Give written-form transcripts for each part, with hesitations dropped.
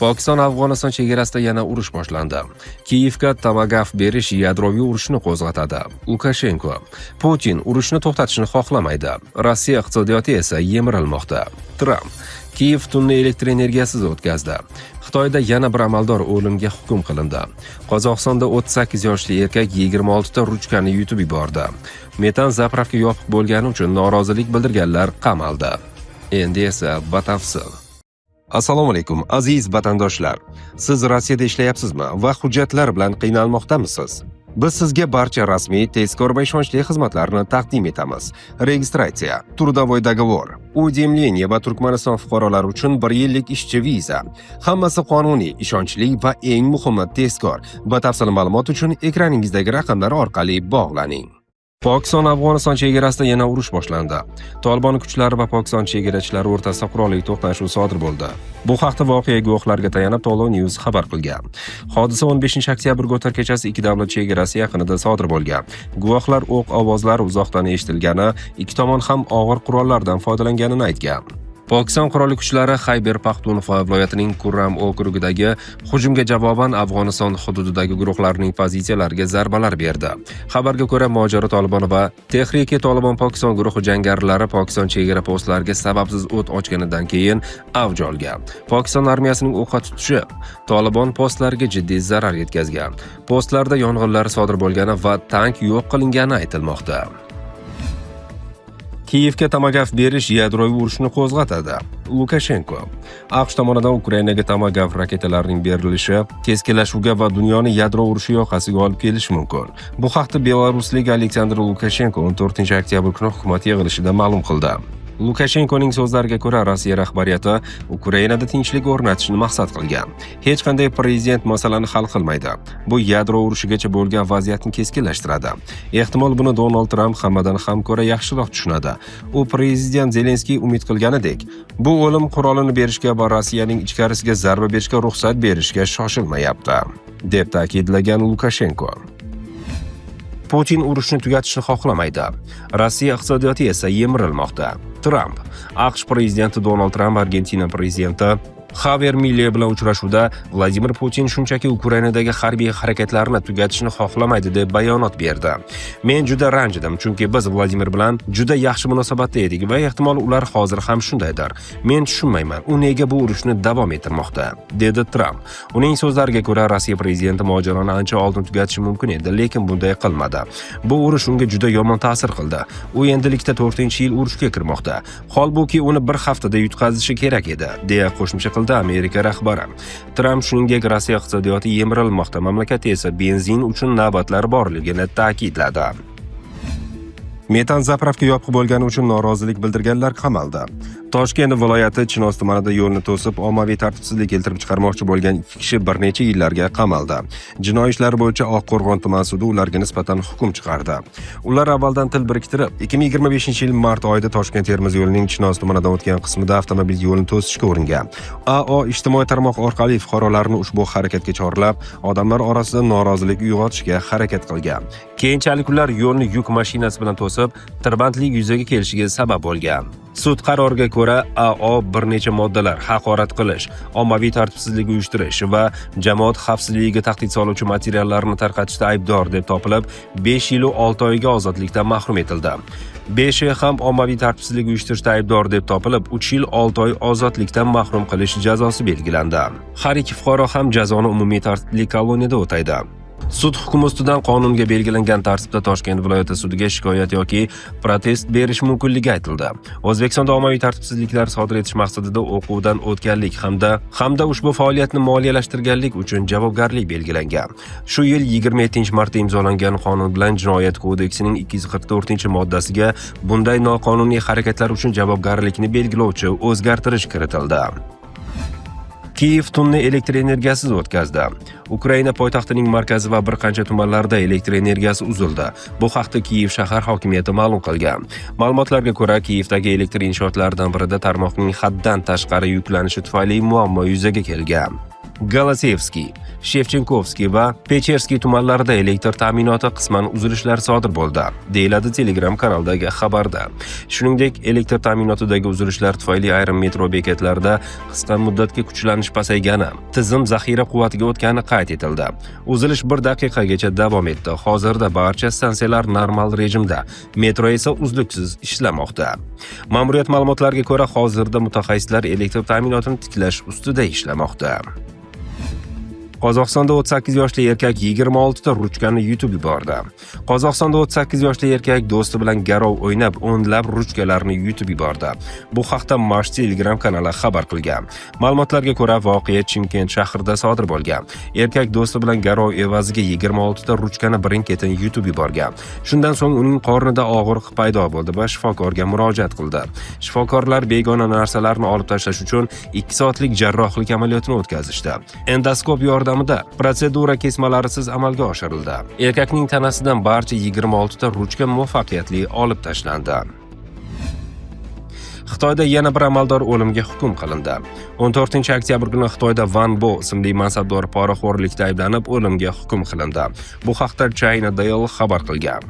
Pokiston-Afg'oniston chegarasida yana urush boshlandi. Kiyevga tomogaf berish yadroviy urushni qo'zg'atadi. Lukashenko: Putin urushni to'xtatishni xohlamaydi. Rossiya iqtisodiyoti esa yemirilmoqda. Tramp: Kiyev tunni elektr energiyasiz o'tkazdi. Xitoyda yana bir amaldor o'limga hukm qilindi. Qozog'istonda 38 yoshli erkak 26 ta ruchkani yutib yubordi. Metan zapravka yopiq bo'lgani uchun norozilik bildirganlar qamaldi. Endi esa batafsil. Assalomu alaykum aziz vatandoshlar. Siz Rossiyada ishlayapsizmi va hujjatlar bilan qiynalmoqdamisiz? Biz sizga barcha rasmiy, tezkor va ishonchli xizmatlarni taqdim etamiz. Registratsiya, трудовой договор, удемление va Turkmaniston fuqarolari uchun 1 yillik ishchi viza. Hammasi qonuniy, ishonchli va eng muhimi tezkor. Batafsil ma'lumot uchun ekraningizdagi raqamlar orqali bog'laning. Pokiston-Afg'oniston chegarasida yana urush boshlandi. Tolibon kuchlari va Pokiston chegarachilari o'rtasida qurolli to'qnashuv sodir bo'ldi. Bu haqda voqea guvohlariga tayanib Tolo News xabar qilgan. Hodisa 15-oktyabr o'tar kechasi ikki davlat chegarasi yaqinida sodir bo'lgan. Guvohlar o'q ovozlari uzoqdan eshitilgani, ikki tomon ham og'ir qurollardan foydalanganini aytgan. Pokiston qurolli kuchlari Xayber Paxtunxva viloyatining Kurram okrugidagi hujumga javoban Afg'oniston hududidagi guruhlarning pozitsiyalariga zarbalar berdi. Xabarga ko'ra, mojaro Tolibon va Tehriki Tolibon Pokiston guruhi jangarilari Pokiston chegara postlariga sababsiz o't ochganidan keyin avj olgan. Pokiston armiyasining o'qqa tutishi Tolibon postlariga jiddiy zarar yetkazgan. Postlarda yong'inlar sodir bo'lgani va tank yo'q qilingani aytilmoqda. Kiyevga tomogaf berish yadroviy urushni qo'zg'atadi. Lukashenko: AQSh tomonidan Ukrainaga tomogaf raketalarining berilishi keskinlashuvga va dunyoni yadro urushi yoqasiga olib kelishi mumkin. Bu haqda Belaruslik Aleksandr Lukashenko 14-oktyabr kuni hukumat yig'ilishida ma'lum qildi. Lukashenkoning so'zlariga ko'ra, Rossiya rahbariyati Ukrainada tinchlik o'rnatishni maqsad qilgan. Hech qanday prezident masalani hal qilmaydi. Bu yadro urushigacha bo'lgan vaziyatni keskinlashtiradi. Ehtimol buni Donald Tramp hammadan ham ko'ra yaxshiroq tushunadi. U prezident Zelenskiy umid qilganidek, bu o'lim qurolini berishga va Rossiyaning ichkarisiga zarba berishga ruxsat berishga shoshilmayapti, deb ta'kidlagan Lukashenko. Putin urushni tugatishni xohlamaydi. Rossiya iqtisodiyoti esa yemirilmoqda. Tramp: AQSh prezidenti Donald Tramp Argentina prezidenti Javier Milei bilan uchrashuvda Vladimir Putin shunchaki Ukrainadagi harbiy harakatlarni tugatishni xohlamaydi deb bayonot berdi. Men juda ranjidim, chunki biz Vladimir bilan juda yaxshi munosabatda edik va ehtimol ular hozir ham shundaydir. Men tushunmayman, u nega bu urushni davom ettirmoqda, dedi Tramp. Uning so'zlariga ko'ra, Rossiya prezidenti mojaroni ancha oldin tugatishi mumkin edi, lekin bunday qilmadi. Bu urush unga juda yomon ta'sir qildi. U endilikda 4-yil urushga kirmoqda. Holbuki uni bir haftada yutqazishi kerak edi, deya qo'shimcha Amerika rahbari. Tramp shuningdek Rossiya iqtisodiyoti yemirilmoqda, mamlakatda esa benzin uchun navbatlar borligini ta'kidladi. Metan zapravka yopiq bo'lgani uchun norozilik bildirganlar qamaldi. Toshkent viloyati Chinoz tumanida yo'lni to'sib, ommaviy tartibsizlik keltirib chiqarmoqchi bo'lgan 2 kishi bir necha yillarga qamaldi. Jinoiy ishlar bo'yicha Oqqo'rg'on tuman sudi ularga nisbatan hukm chiqardi. Ular avvaldan til biriktirib, 2025-yil mart oyida Toshkent-Termiz yo'lining Chinoz tumanidan o'tgan qismida avtomobil yo'lini to'sishga uringan. AO ijtimoiy tarmoq orqali fuqarolarni ushbu harakatga chorlab, odamlar orasida norozilik uyg'otishga harakat qilgan. Keyinchalik ular yo'lni yuk mashinasi bilan to'sib, tirbandlik yuzaga kelishiga sabab bo'lgan. Sud qaroriga ko'ra, AO bir necha moddalar haqorat qilish, ommaviy tartibsizlik uyushtirish va jamoat xavfsizligiga tahdid soluvchi materiallarni tarqatishda aybdor deb topilib, 5 yil 6 oyga ozodlikdan mahrum etildi. 5 ham ommaviy tartibsizlik uyushtirishda aybdor deb topilib, 3 yil 6 oy ozodlikdan mahrum qilish jazosi belgilandi. Har iki fuqaro ham jazoni umumiy tartibli koloniyada o'taydi. Sud hukmi ustidan qonunga belgilangan tartibda Toshkent viloyati sudiga shikoyat yoki protest berish mumkinligi aytildi. O'zbekistonda ommaviy tartibsizliklar sodir etish maqsadida o'quvdan o'tganlik hamda ushbu faoliyatni moliyalashtirganlik uchun javobgarlik belgilangan. Shu yil 27-martda imzolangan qonun bilan Jinoyat kodeksining 244-moddasiga bunday noqonuniy harakatlar uchun javobgarlikni belgilovchi o'zgartirish kiritildi. Kiyev tunni elektr energiyasiz o'tkazdi. Ukraina poytaxtining markazi va bir qancha tumanlarda elektr energiyasi uzildi. Bu haqda Kiyev shahar hokimiyati ma'lum qilgan. Ma'lumotlarga ko'ra, Kiyevdagi elektr inshootlaridan birida tarmoqning haddan tashqari yuklanishi tufayli muammo yuzaga kelgan. Galasevskiy, Shevchenkovskiy va Pecherskiy tumanlarida elektr ta'minoti qisman uzilishlar sodir bo'ldi, deyiladi Telegram kanaldagi xabarda. Shuningdek, elektr ta'minotidagi uzilishlar tufayli ayrim metro bekatlarida qisqa muddatga kuchlanish pasaygani, tizim zaxira quvvatiga o'tgani qayd etildi. Uzilish 1 daqiqagacha davom etdi. Hozirda barcha stansiyalar normal rejimda, metro esa uzluksiz ishlamoqda. Ma'muriyat ma'lumotlariga ko'ra, hozirda mutaxassislar elektr ta'minotini tiklash ustida ishlamoqda. Qozog'istonda 38 yoshli erkak 26 ta ruchkani yutib yubordi. Qozog'istonda 38 yoshli erkak do'sti bilan garov o'ynab, o'nlab ruchkalarni yutib yubordi. Bu haqda Marsh Telegram kanali xabar qilgan. Ma'lumotlarga ko'ra, voqea Chimkent shahrida sodir bo'lgan. Erkak do'sti bilan garov evaziga 26 ta ruchkani birin-ketin yutib yuborgan. Shundan so'ng uning qornida og'riq paydo bo'ldi va shifokorga murojaat qildi. Shifokorlar begona narsalarni olib tashlash uchun 2 soatlik jarrohlik amaliyotini o'tkazishdi. Endoskop yordamida protsedura kesmalarisiz amalga oshirildi. Erkakning tanasidan barcha 26 ta ruchka muvaffaqiyatli olib tashlandi. Xitoyda yana bir amaldor o'limga hukm qilindi. 14-oktyabr kuni Xitoyda Van Bo ismli mansabdor poraxo'rlikda ayblanib o'limga hukm qilindi. Bu haqda China Daily xabar qilgan.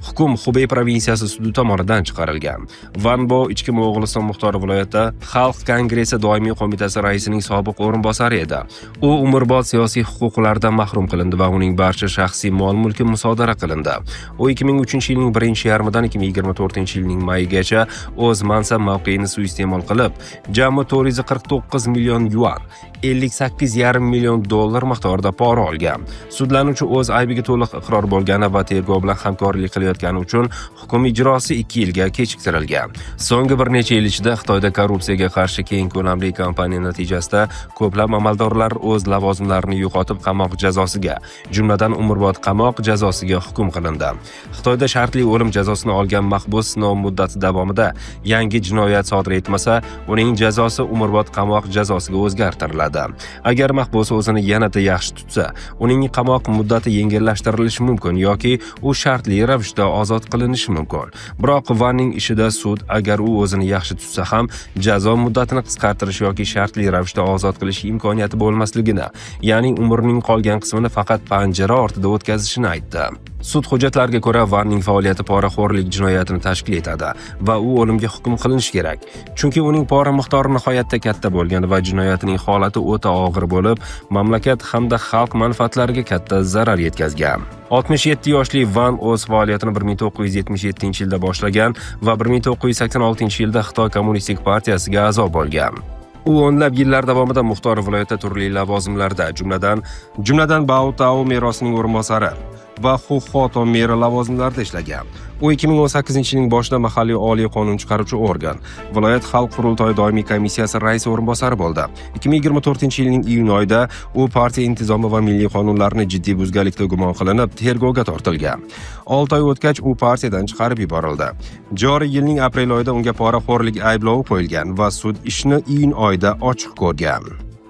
Hukm Xubey provinsiyasi sudi tomonidan chiqarilgan. Van Bo Ichki Mo'g'uliston muxtori viloyatida Xalq kongressi doimiy qo'mitasi raisining sobiq o'rinbosari edi. U umrbod siyosiy huquqlardan mahrum qilindi va uning barcha shaxsiy mol-mulki musodara qilindi. U 2003-yilning 1-yarmidan 2024-yilning mayigacha o'z mansab mavqeini suiiste'mol qilib, jami 449 million yuan, 58,5 million dollar miqdorida pora olgan. Sudlanuvchi o'z aybiga to'liq iqror bo'lgani va tergov bilan hamkorlik qilayotgani uchun hukm ijrosi 2 yilga kechiktirilgan. So'nggi bir necha yil ichida Xitoyda korrupsiyaga qarshi keng ko'lamli kampaniya natijasida ko'plab amaldorlar o'z lavozimlarini yo'qotib qamoq jazosiga, jumladan umrbod qamoq jazosiga hukm qilindi. Xitoyda shartli o'lim jazosini olgan mahbus sinov muddati davomida yangi jinoyat sodir etmasa, uning jazosi umrbod qamoq jazosiga o'zgartiriladi. Agar mahbus o'zini yanada yaxshi tutsa, uning qamoq muddati yengillashtirilishi mumkin yoki u shartli ravishda ozod qilinishi mumkin. Biroq Vanning ishida sud agar u o'zini yaxshi tutsa ham jazo muddatini qisqartirish yoki shartli ravishda ozod qilish imkoniyati bo'lmasligini, ya'ni umrning qolgan qismini faqat panjara ortida o'tkazishini aytdi. Sud hujjatlariga ko'ra, Vanning faoliyati poraxo'rlik jinoyatini tashkil etadi va u o'limga hukm qilinishi kerak. Chunki uning pora miqdori nihoyatda katta bo'lgan va jinoyatining holati o'ta og'ir bo'lib, mamlakat hamda xalq manfaatlariga katta zarar yetkazgan. 67 yoshli Van o'z faoliyatini 1977-yilda boshlagan va 1986-yilda Xitoy Kommunistik partiyasiga a'zo bo'lgan. U o'nlab yillar davomida Muxtor viloyatida turli lavozimlarda, jumladan Baotao merosining o'rinbosari va Xuxoto meri lavozimlarida ishlagan. U 2018-yilning boshida mahalliy oliy qonun chiqaruvchi organ, viloyat xalq qurultoyi doimiy komissiyasi raisi o'rinbosari bo'ldi. 2024-yilning iyun oyida u partiya intizomi va milliy qonunlarni jiddiy buzganlikda gumon qilinib, tergovga tortilgan. 6 oy o'tgach u partiyadan chiqarib yuborildi. Joriy yilning aprel oyida unga poraxo'rlik ayblovi qo'yilgan va sud ishni iyun oyida ochiq ko'rgan.